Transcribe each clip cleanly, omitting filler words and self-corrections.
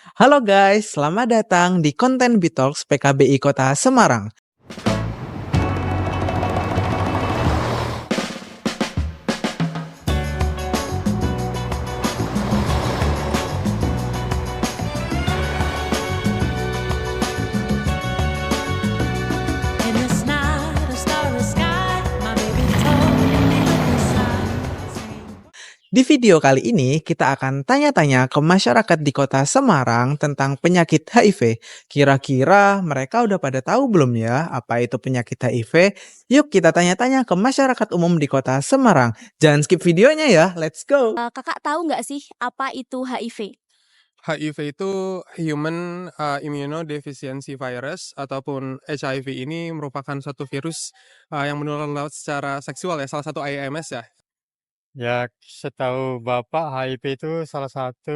Halo guys, selamat datang di konten Bitalks PKBI Kota Semarang. And it's not a starry sky. My baby told me the signs. Di video kali ini kita akan tanya-tanya ke masyarakat di Kota Semarang tentang penyakit HIV. Kira-kira mereka udah pada tahu belum ya apa itu penyakit HIV? Yuk kita tanya-tanya ke masyarakat umum di Kota Semarang. Jangan skip videonya ya, let's go! Kakak tahu nggak sih apa itu HIV? HIV itu Human Immunodeficiency Virus ataupun HIV ini merupakan suatu virus yang menular lewat secara seksual ya, salah satu IMS ya. Ya, setahu Bapak, HIV itu salah satu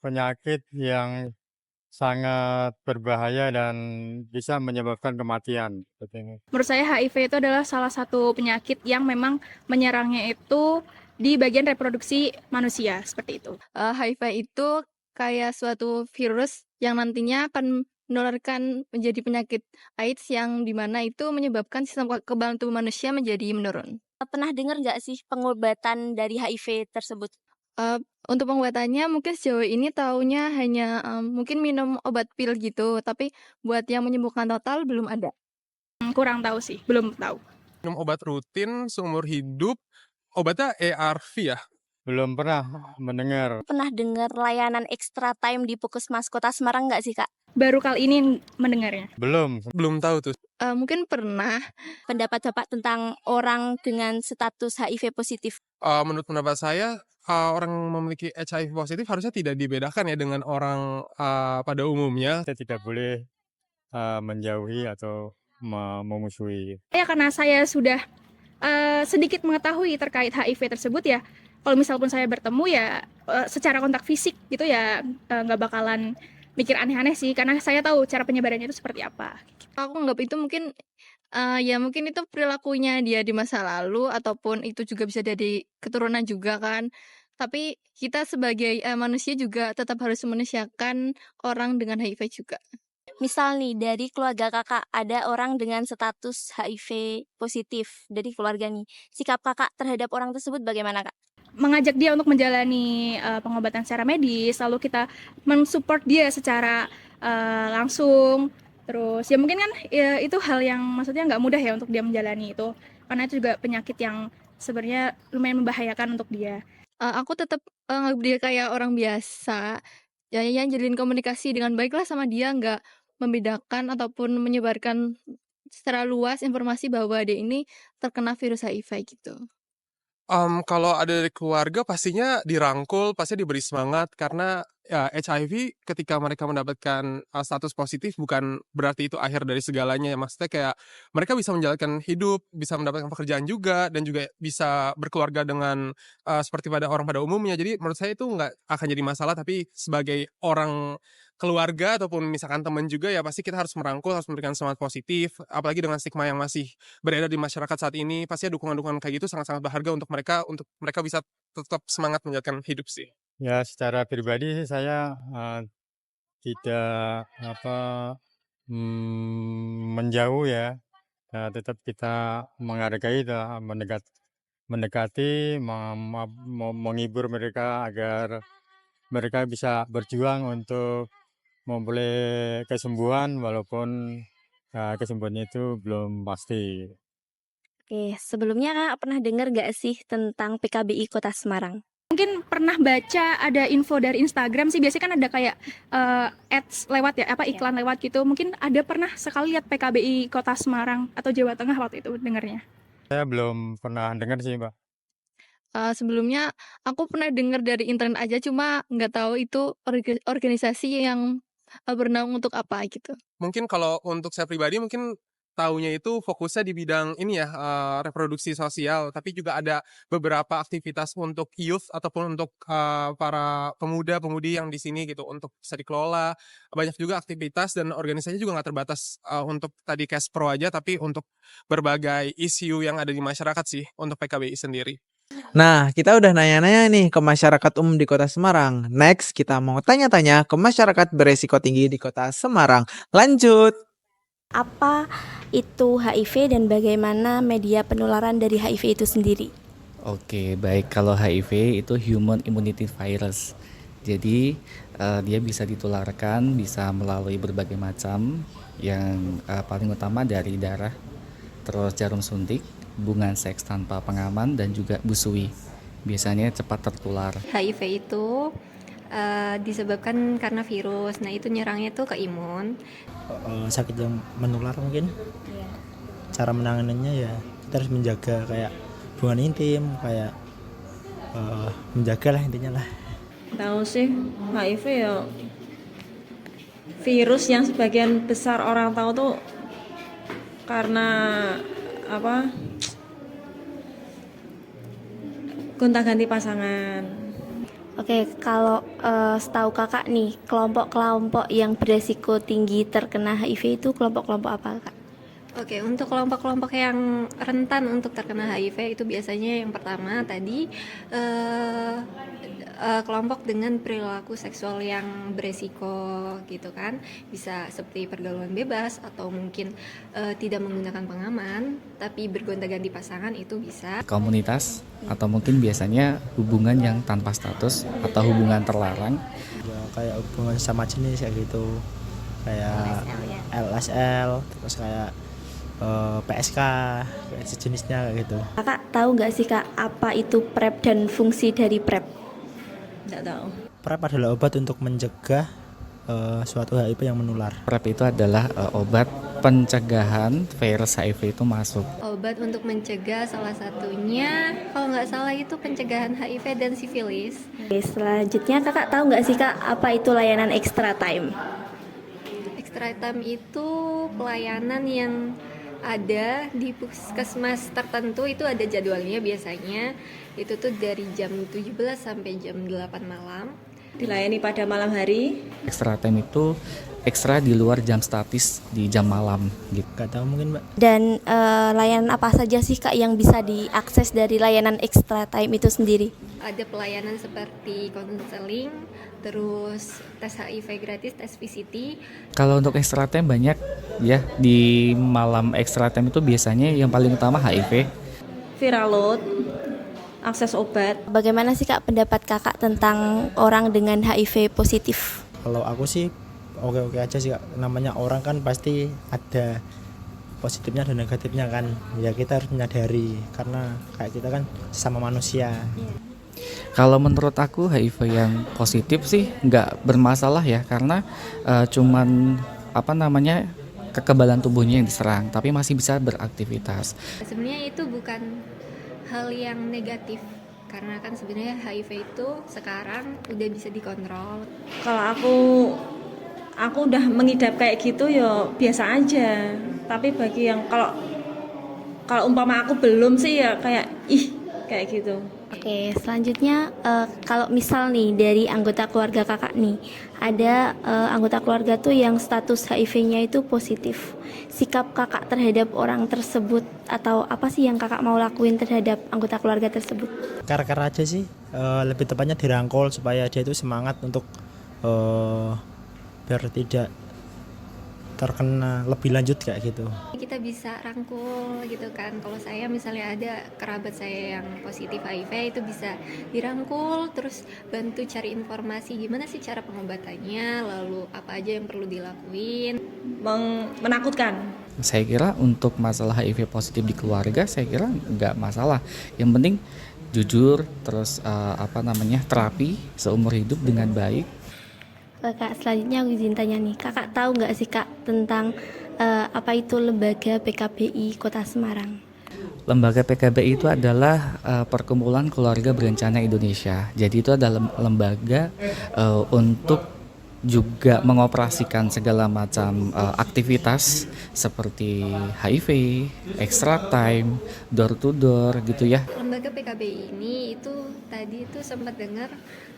penyakit yang sangat berbahaya dan bisa menyebabkan kematian. Seperti ini. Menurut saya HIV itu adalah salah satu penyakit yang memang menyerangnya itu di bagian reproduksi manusia, seperti itu. HIV itu kayak suatu virus yang nantinya akan menularkan menjadi penyakit AIDS yang dimana itu menyebabkan sistem kekebalan tubuh manusia menjadi menurun. Pernah dengar nggak sih pengobatan dari HIV tersebut? Untuk pengobatannya mungkin sejauh ini taunya hanya mungkin minum obat pil gitu, tapi buat yang menyembuhkan total belum ada. Kurang tahu sih, belum tahu. Minum obat rutin seumur hidup, obatnya ARV ya. Belum pernah mendengar. Pernah dengar layanan extra time di Puskesmas Kota Semarang nggak sih, Kak? Baru kali ini mendengarnya. Belum tahu tuh. Mungkin pernah. Pendapat Bapak tentang orang dengan status HIV positif? Menurut pendapat saya, orang memiliki HIV positif harusnya tidak dibedakan ya dengan orang pada umumnya. Kita tidak boleh menjauhi atau memusuhi. Ya karena saya sudah sedikit mengetahui terkait HIV tersebut ya, kalau misal pun saya bertemu ya secara kontak fisik gitu ya nggak bakalan mikir aneh-aneh sih, karena saya tahu cara penyebarannya itu seperti apa. Aku anggap itu mungkin ya mungkin itu perilakunya dia di masa lalu ataupun itu juga bisa dari keturunan juga kan. Tapi kita sebagai manusia juga tetap harus memanusiakan orang dengan HIV juga. Misal nih, dari keluarga kakak ada orang dengan status HIV positif dari keluarga nih. Sikap kakak terhadap orang tersebut bagaimana, Kak? Mengajak dia untuk menjalani pengobatan secara medis, lalu kita mensupport dia secara langsung. Terus ya mungkin kan ya, itu hal yang maksudnya nggak mudah ya untuk dia menjalani itu, karena itu juga penyakit yang sebenarnya lumayan membahayakan untuk dia. Aku tetap nganggap dia kayak orang biasa, ya yang jalin komunikasi dengan baiklah sama dia, nggak membedakan ataupun menyebarkan secara luas informasi bahwa dia ini terkena virus HIV gitu. Kalau ada dari keluarga pastinya dirangkul, pasti diberi semangat karena ya HIV ketika mereka mendapatkan status positif bukan berarti itu akhir dari segalanya ya. Maksudnya kayak mereka bisa menjalankan hidup, bisa mendapatkan pekerjaan juga dan juga bisa berkeluarga dengan seperti pada orang pada umumnya. Jadi menurut saya itu nggak akan jadi masalah, tapi sebagai orang keluarga ataupun misalkan teman juga ya pasti kita harus merangkul, harus memberikan semangat positif, apalagi dengan stigma yang masih beredar di masyarakat saat ini, pastinya dukungan-dukungan kayak gitu sangat-sangat berharga untuk mereka bisa tetap semangat menjalankan hidup sih. Ya, secara pribadi sih saya tidak menjauh ya. Tetap kita menghargai, mendekati, menghibur mereka agar mereka bisa berjuang untuk memperoleh kesembuhan walaupun kesembuhannya itu belum pasti. Oke, sebelumnya Kak pernah dengar nggak sih tentang PKBI Kota Semarang? Mungkin pernah baca ada info dari Instagram sih, biasanya kan ada kayak ads lewat ya, iklan lewat gitu. Mungkin ada pernah sekali lihat PKBI Kota Semarang atau Jawa Tengah waktu itu dengarnya. Saya belum pernah dengar sih, Mbak. Sebelumnya aku pernah dengar dari internet aja, cuma nggak tahu itu organisasi yang bernaung untuk apa gitu. Mungkin kalau untuk saya pribadi mungkin taunya itu fokusnya di bidang ini ya, reproduksi sosial, tapi juga ada beberapa aktivitas untuk youth ataupun untuk para pemuda-pemudi yang di sini gitu untuk bisa dikelola. Banyak juga aktivitas dan organisasinya juga nggak terbatas untuk tadi cash pro aja, tapi untuk berbagai isu yang ada di masyarakat sih untuk PKBI sendiri. Nah, kita udah nanya-nanya nih ke masyarakat umum di Kota Semarang. Next, kita mau tanya-tanya ke masyarakat beresiko tinggi di Kota Semarang. Lanjut. Apa itu HIV dan bagaimana media penularan dari HIV itu sendiri? Oke, baik. Kalau HIV itu Human Immunity Virus. Jadi dia bisa ditularkan, bisa melalui berbagai macam yang paling utama dari darah, terus jarum suntik, hubungan seks tanpa pengaman, dan juga busui. Biasanya cepat tertular. HIV itu disebabkan karena virus. Nah, itu nyerangnya tuh ke imun. Sakit yang menular mungkin. Cara menanganannya ya kita harus menjaga kayak hubungan intim, kayak menjaga lah intinya lah. Tahu sih HIV ya virus yang sebagian besar orang tahu tuh karena apa? Gonta-ganti pasangan. Oke, kalau setahu kakak nih, kelompok-kelompok yang beresiko tinggi terkena HIV itu kelompok-kelompok apa kak? Oke, untuk kelompok-kelompok yang rentan untuk terkena HIV itu biasanya yang pertama tadi kelompok dengan perilaku seksual yang beresiko gitu kan, bisa seperti pergaulan bebas atau mungkin tidak menggunakan pengaman tapi bergonta-ganti pasangan itu bisa. Komunitas atau mungkin biasanya hubungan yang tanpa status atau hubungan terlarang. Ya, kayak hubungan sama jenis kayak gitu, kayak LSL, terus kayak PSK, kayak sejenisnya kayak gitu. Kakak tahu nggak sih kak apa itu PrEP dan fungsi dari PrEP? Nggak tahu. PrEP adalah obat untuk mencegah suatu HIV yang menular. PrEP itu adalah obat pencegahan virus HIV itu masuk. Obat untuk mencegah salah satunya kalau nggak salah itu pencegahan HIV dan sifilis. Oke, selanjutnya kakak tahu nggak sih kak apa itu layanan extra time? Extra time itu pelayanan yang ada di puskesmas tertentu, itu ada jadwalnya biasanya. Itu tuh dari jam 17 sampai jam 8 malam. Dilayani pada malam hari. Extra time itu ekstra di luar jam statis di jam malam gitu. Gak tahu mungkin mbak. Dan layanan apa saja sih kak yang bisa diakses dari layanan extra time itu sendiri? Ada pelayanan seperti konseling, terus tes HIV gratis, tes VCT. Kalau untuk extra time banyak ya, di malam extra time itu biasanya yang paling utama HIV. Viral load, akses obat. Bagaimana sih kak pendapat kakak tentang orang dengan HIV positif? Kalau aku sih oke-oke aja sih kak. Namanya orang kan pasti ada positifnya dan negatifnya kan. Ya kita harus menyadari karena kayak kita kan sesama manusia. Kalau menurut aku HIV yang positif sih nggak bermasalah ya, karena cuman kekebalan tubuhnya yang diserang, tapi masih bisa beraktivitas. Sebenarnya itu bukan hal yang negatif karena kan sebenarnya HIV itu sekarang udah bisa dikontrol. Kalau aku udah mengidap kayak gitu ya biasa aja. Tapi bagi yang kalau umpama aku belum sih ya kayak kayak gitu. Oke, selanjutnya kalau misal nih dari anggota keluarga kakak nih, ada anggota keluarga tuh yang status HIV-nya itu positif. Sikap kakak terhadap orang tersebut atau apa sih yang kakak mau lakuin terhadap anggota keluarga tersebut? Kar-kar aja sih, lebih tepatnya dirangkul supaya dia itu semangat untuk biar tidak terkena lebih lanjut kayak gitu. Kita bisa rangkul gitu kan. Kalau saya misalnya ada kerabat saya yang positif HIV itu bisa dirangkul, terus bantu cari informasi gimana sih cara pengobatannya, lalu apa aja yang perlu dilakuin. Menakutkan. Saya kira untuk masalah HIV positif di keluarga saya kira nggak masalah. Yang penting jujur, terus terapi seumur hidup dengan baik. Kak, selanjutnya aku izin tanya nih, kakak tahu nggak sih kak tentang apa itu lembaga PKBI Kota Semarang? Lembaga PKBI itu adalah Perkumpulan Keluarga Berencana Indonesia. Jadi itu adalah lembaga untuk juga mengoperasikan segala macam aktivitas seperti HIV, extra time, door to door gitu ya. Lembaga PKBI ini itu tadi itu sempat dengar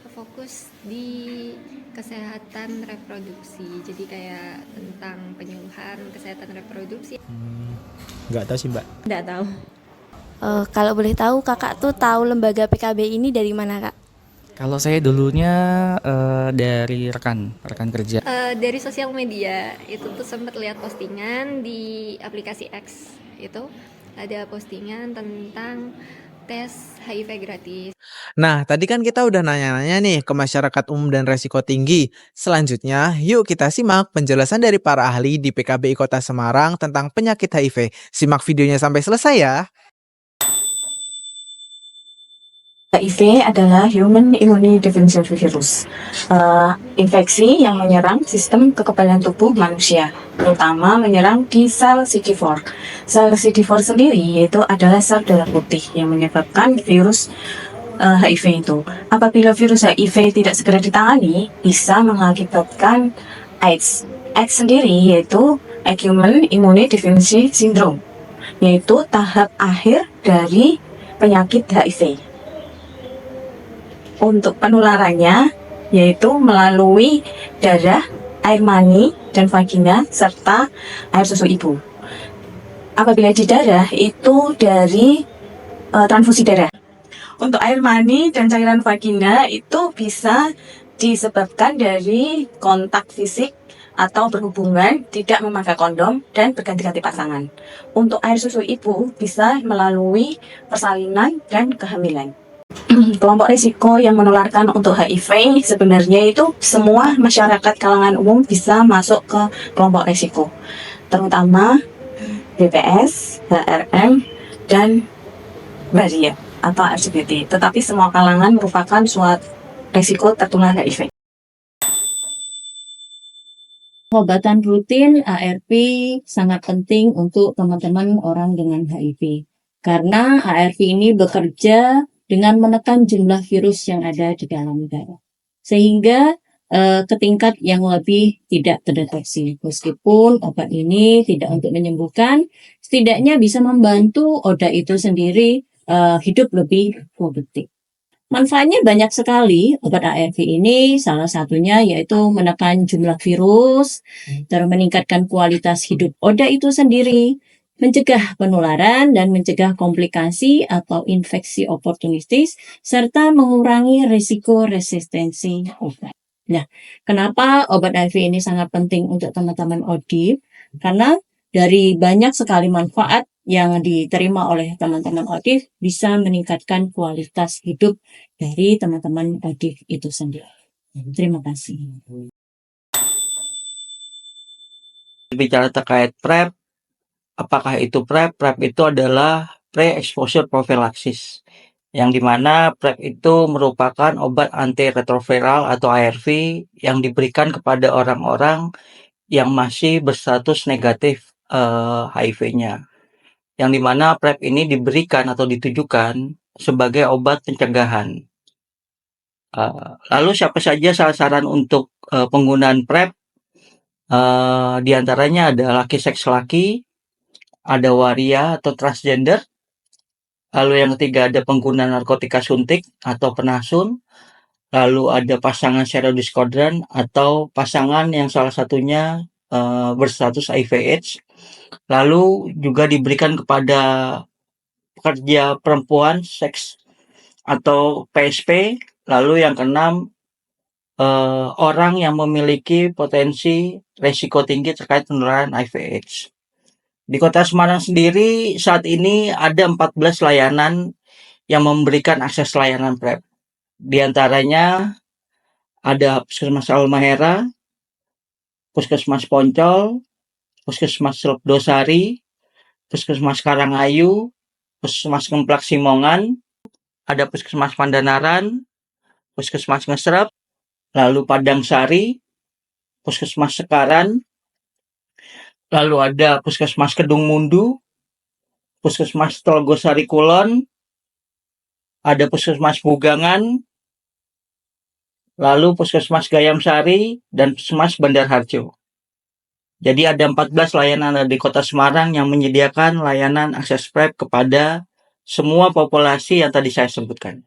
fokus di kesehatan reproduksi. Jadi kayak tentang penyuluhan kesehatan reproduksi. Nggak tahu sih mbak. Nggak tahu. Kalau boleh tahu, kakak tuh tahu lembaga PKB ini dari mana, Kak? Kalau saya dulunya dari rekan kerja. Dari sosial media itu tuh sempat lihat postingan di aplikasi X, itu ada postingan tentang tes HIV gratis. Nah, tadi kan kita udah nanya-nanya nih ke masyarakat umum dan resiko tinggi. Selanjutnya, yuk kita simak penjelasan dari para ahli di PKBI Kota Semarang tentang penyakit HIV. Simak videonya sampai selesai ya. HIV adalah Human Immunodeficiency Virus, infeksi yang menyerang sistem kekebalan tubuh manusia, terutama menyerang di sel CD4. Sel CD4 sendiri yaitu adalah sel darah putih yang menyebabkan virus HIV itu. Apabila virus HIV tidak segera ditangani, bisa mengakibatkan AIDS. AIDS sendiri yaitu Human Immunodeficiency Syndrome, yaitu tahap akhir dari penyakit HIV. Untuk penularannya yaitu melalui darah, air mani, dan vagina, serta air susu ibu. Apabila di darah itu dari transfusi darah. Untuk air mani dan cairan vagina itu bisa disebabkan dari kontak fisik atau berhubungan tidak memakai kondom dan berganti-ganti pasangan. Untuk air susu ibu bisa melalui persalinan dan kehamilan. Kelompok risiko yang menularkan untuk HIV sebenarnya itu semua masyarakat kalangan umum bisa masuk ke kelompok risiko, terutama BPS, HRM, dan BARIA atau LGBT. Tetapi semua kalangan merupakan suatu risiko tertular HIV. Pengobatan rutin ARV sangat penting untuk teman-teman orang dengan HIV. Karena ARV ini bekerja dengan menekan jumlah virus yang ada di dalam darah. Sehingga ke tingkat yang lebih tidak terdeteksi. Meskipun obat ini tidak untuk menyembuhkan, setidaknya bisa membantu oda itu sendiri hidup lebih produktif. Manfaatnya banyak sekali obat ARV ini, salah satunya yaitu menekan jumlah virus, terus meningkatkan kualitas hidup oda itu sendiri, mencegah penularan dan mencegah komplikasi atau infeksi oportunistis, serta mengurangi risiko resistensi obat. Nah, kenapa obat ARV ini sangat penting untuk teman-teman ODIP? Karena dari banyak sekali manfaat yang diterima oleh teman-teman ODIP bisa meningkatkan kualitas hidup dari teman-teman ODIP itu sendiri. Terima kasih. Bicara terkait PrEP, apakah itu PrEP? PrEP itu adalah pre-exposure prophylaxis, yang dimana PrEP itu merupakan obat antiretroviral atau ARV yang diberikan kepada orang-orang yang masih berstatus negatif HIV-nya. Yang dimana PrEP ini diberikan atau ditujukan sebagai obat pencegahan. Lalu siapa saja sasaran untuk penggunaan PrEP? Di antaranya ada laki seks laki, ada waria atau transgender, lalu yang ketiga ada pengguna narkotika suntik atau penasun, lalu ada pasangan serodiscordant atau pasangan yang salah satunya berstatus HIV/AIDS, lalu juga diberikan kepada pekerja perempuan seks atau PSP, lalu yang keenam orang yang memiliki potensi resiko tinggi terkait penularan HIV/AIDS. Di Kota Semarang sendiri saat ini ada 14 layanan yang memberikan akses layanan PrEP. Di antaranya ada Puskesmas Almahera, Puskesmas Poncol, Puskesmas Dosari, Puskesmas Karangayu, Puskesmas Kemplak Simongan, ada Puskesmas Pandanaran, Puskesmas Ngesrep, lalu Padang Sari, Puskesmas Sekaran, lalu ada Puskesmas Kedung Mundu, Puskesmas Tolgosari Kulon, ada Puskesmas Bugangan, lalu Puskesmas Gayam Sari, dan Puskesmas Bandar Harjo. Jadi ada 14 layanan di Kota Semarang yang menyediakan layanan akses PrEP kepada semua populasi yang tadi saya sebutkan.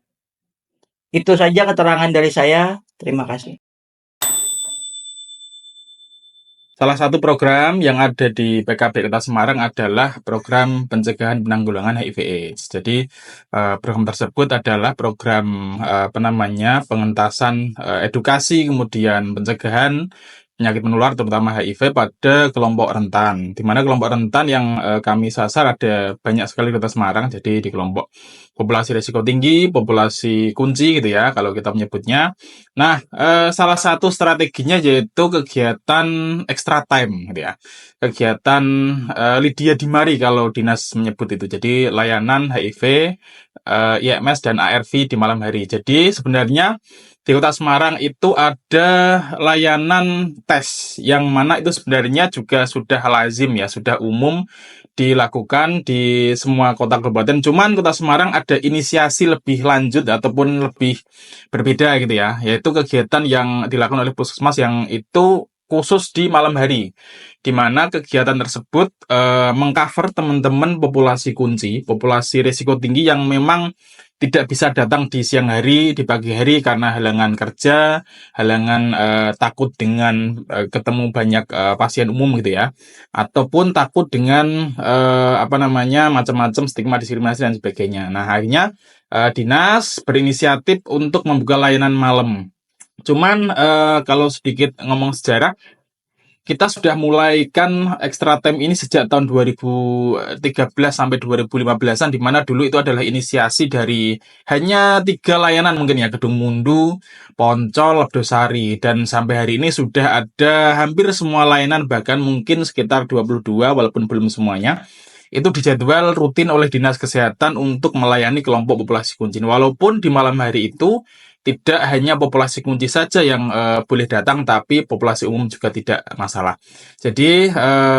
Itu saja keterangan dari saya. Terima kasih. Salah satu program yang ada di PKB Kota Semarang adalah program pencegahan penanggulangan HIV/AIDS. Jadi program tersebut adalah program pengentasan edukasi kemudian pencegahan penyakit menular terutama HIV pada kelompok rentan. Di mana kelompok rentan yang kami sasar ada banyak sekali di Kota Semarang. Jadi di kelompok populasi risiko tinggi, populasi kunci gitu ya kalau kita menyebutnya. Nah, salah satu strateginya yaitu kegiatan extra time gitu ya. Kegiatan Lydia Dimari kalau dinas menyebut itu. Jadi layanan HIV, IMS dan ARV di malam hari. Jadi sebenarnya di Kota Semarang itu ada layanan tes yang mana itu sebenarnya juga sudah lazim ya, sudah umum dilakukan di semua kota kabupaten. Cuman Kota Semarang ada inisiasi lebih lanjut ataupun lebih berbeda gitu ya, yaitu kegiatan yang dilakukan oleh Puskesmas yang itu khusus di malam hari, di mana kegiatan tersebut mengcover teman-teman populasi kunci, populasi risiko tinggi yang memang tidak bisa datang di siang hari, di pagi hari karena halangan kerja, halangan takut dengan ketemu banyak pasien umum gitu ya, ataupun takut dengan macam-macam stigma diskriminasi dan sebagainya. Nah, akhirnya dinas berinisiatif untuk membuka layanan malam. Cuman kalau sedikit ngomong sejarah, kita sudah mulaikan extra time ini sejak tahun 2013 sampai 2015-an, di mana dulu itu adalah inisiasi dari hanya 3 layanan mungkin ya, Gedung Mundu, Poncol, Lebdosari, dan sampai hari ini sudah ada hampir semua layanan, bahkan mungkin sekitar 22 walaupun belum semuanya. Itu dijadwal rutin oleh Dinas Kesehatan untuk melayani kelompok populasi kunci. Walaupun di malam hari itu tidak hanya populasi kunci saja yang boleh datang, tapi populasi umum juga tidak masalah. Jadi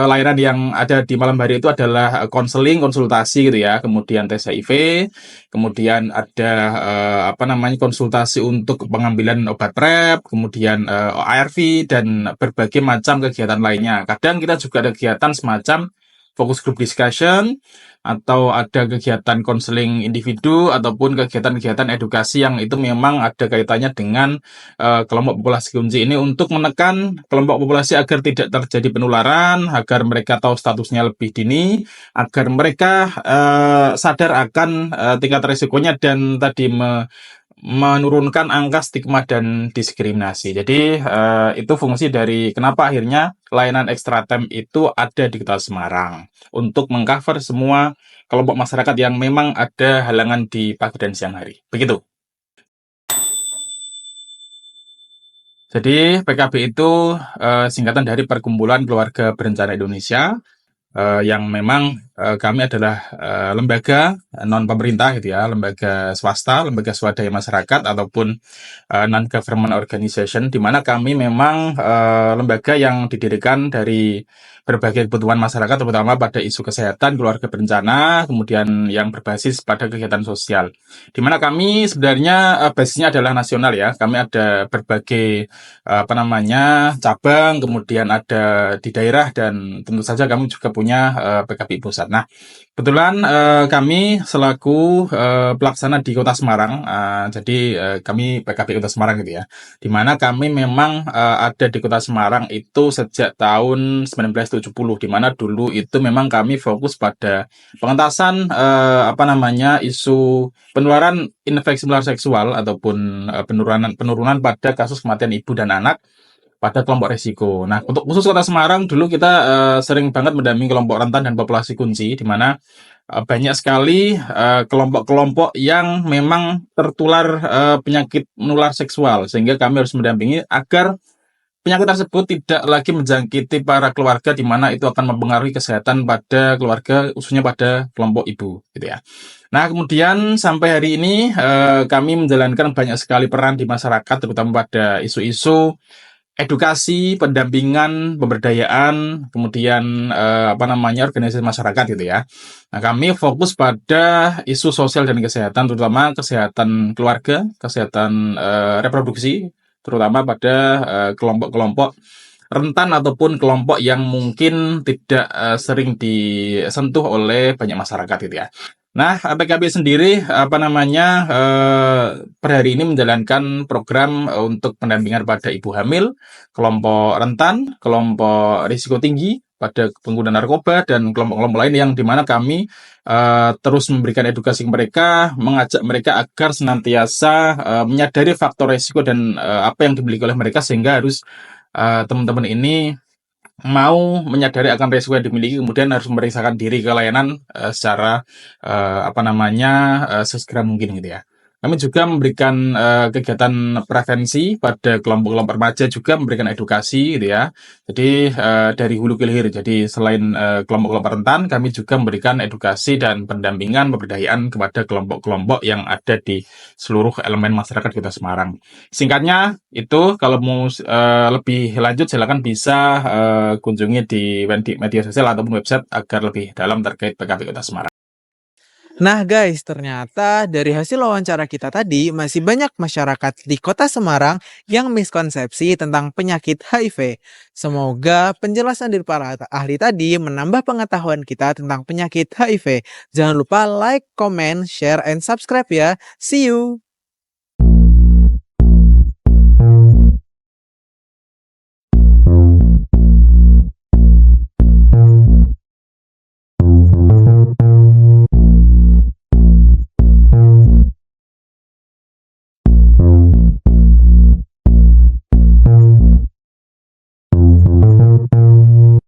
layanan yang ada di malam hari itu adalah konseling, konsultasi gitu ya, kemudian tes HIV, kemudian ada konsultasi untuk pengambilan obat PrEP, kemudian ARV dan berbagai macam kegiatan lainnya. Kadang kita juga ada kegiatan semacam focus group discussion, atau ada kegiatan konseling individu, ataupun kegiatan-kegiatan edukasi yang itu memang ada kaitannya dengan kelompok populasi kunci ini untuk menekan kelompok populasi agar tidak terjadi penularan, agar mereka tahu statusnya lebih dini, agar mereka sadar akan tingkat risikonya dan tadi menurunkan angka stigma dan diskriminasi. Jadi itu fungsi dari kenapa akhirnya layanan extra time itu ada di Kota Semarang untuk mengcover semua kelompok masyarakat yang memang ada halangan di pagi dan siang hari. Begitu. Jadi PKB itu singkatan dari Perkumpulan Keluarga Berencana Indonesia, yang memang kami adalah lembaga non pemerintah gitu ya, lembaga swasta, lembaga swadaya masyarakat ataupun non government organization, di mana kami memang lembaga yang didirikan dari berbagai kebutuhan masyarakat, terutama pada isu kesehatan, keluarga berencana, kemudian yang berbasis pada kegiatan sosial. Di mana kami sebenarnya basisnya adalah nasional ya. Kami ada berbagai cabang, kemudian ada di daerah, dan tentu saja kami juga punya PKB pusat. Nah, kebetulan kami selaku pelaksana di Kota Semarang, jadi kami PKB Kota Semarang gitu ya, di mana kami memang ada di Kota Semarang itu sejak tahun 1970, di mana dulu itu memang kami fokus pada pengentasan isu penularan infeksi menular seksual ataupun penurunan pada kasus kematian ibu dan anak pada kelompok risiko. Nah, untuk khusus Kota Semarang dulu kita sering banget mendampingi kelompok rentan dan populasi kunci, di mana banyak sekali kelompok-kelompok yang memang tertular penyakit menular seksual, sehingga kami harus mendampingi agar penyakit tersebut tidak lagi menjangkiti para keluarga, di mana itu akan mempengaruhi kesehatan pada keluarga, khususnya pada kelompok ibu, gitu ya. Nah, kemudian sampai hari ini kami menjalankan banyak sekali peran di masyarakat, terutama pada isu-isu edukasi, pendampingan, pemberdayaan, kemudian organisasi masyarakat gitu ya. Nah, kami fokus pada isu sosial dan kesehatan, terutama kesehatan keluarga, kesehatan reproduksi, terutama pada kelompok-kelompok rentan ataupun kelompok yang mungkin tidak sering disentuh oleh banyak masyarakat gitu ya. Nah, PKB sendiri per hari ini menjalankan program untuk pendampingan pada ibu hamil, kelompok rentan, kelompok risiko tinggi pada pengguna narkoba dan kelompok-kelompok lain yang dimana kami terus memberikan edukasi ke mereka, mengajak mereka agar senantiasa menyadari faktor risiko dan apa yang dimiliki oleh mereka sehingga harus teman-teman ini mau menyadari akan resiko yang dimiliki, kemudian harus memeriksakan diri ke layanan secara sesegera mungkin gitu ya. Kami juga memberikan kegiatan prevensi pada kelompok-kelompok remaja, juga memberikan edukasi gitu ya. Jadi dari hulu ke hilir. Jadi selain kelompok-kelompok rentan, kami juga memberikan edukasi dan pendampingan pemberdayaan kepada kelompok-kelompok yang ada di seluruh elemen masyarakat Kota Semarang. Singkatnya itu, kalau mau lebih lanjut silakan bisa kunjungi di media sosial ataupun website agar lebih dalam terkait PKB Kota Semarang. Nah guys, ternyata dari hasil wawancara kita tadi masih banyak masyarakat di Kota Semarang yang miskonsepsi tentang penyakit HIV. Semoga penjelasan dari para ahli tadi menambah pengetahuan kita tentang penyakit HIV. Jangan lupa like, comment, share, and subscribe ya. See you!